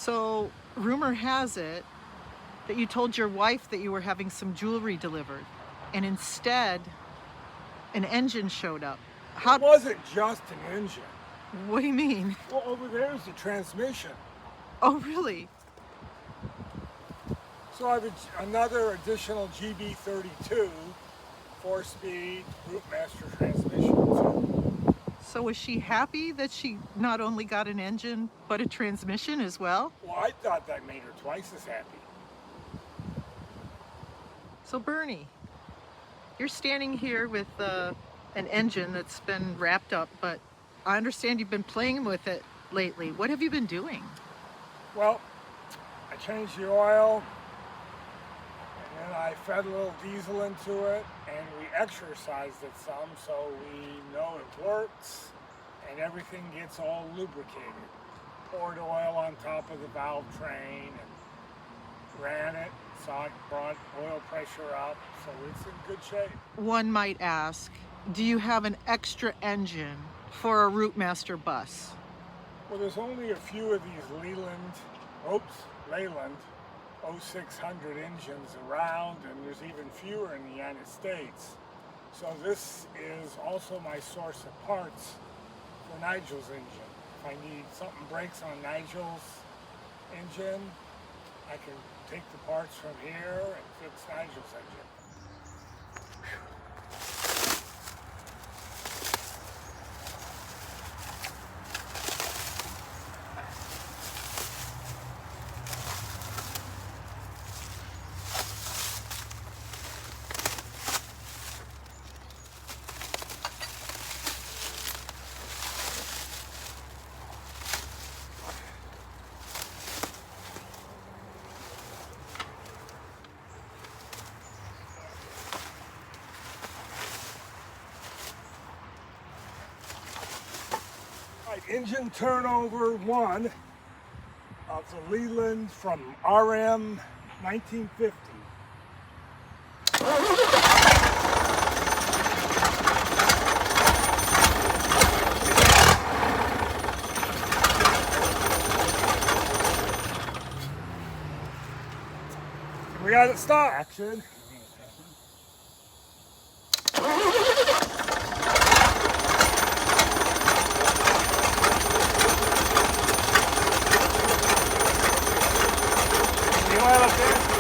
So, rumor has it that you told your wife that you were having some jewelry delivered, and instead, an engine showed up. It wasn't just an engine. What do you mean? Well, over there's the transmission. Oh, really? So I have another additional GB32 4-speed Routemaster transmission too. So was she happy that she not only got an engine, but a transmission as well? Well, I thought that made her twice as happy. So Bernie, you're standing here with an engine that's been wrapped up, but I understand you've been playing with it lately. What have you been doing? Well, I changed the oil, and then I fed a little diesel into it, and we exercised it some so we know it works and everything gets all lubricated. Poured oil on top of the valve train and ran it, saw it brought oil pressure up, so it's in good shape. One might ask, do you have an extra engine for a Routemaster bus? Well, there's only a few of these Leyland O.600 engines around, and there's even fewer in the United States. So this is also my source of parts for Nigel's engine. If I need something breaks on Nigel's engine, I can take the parts from here and fix Nigel's engine. Engine turnover 1 of the Leyland from RM 1950. We got it stopped. Action. Oil up there.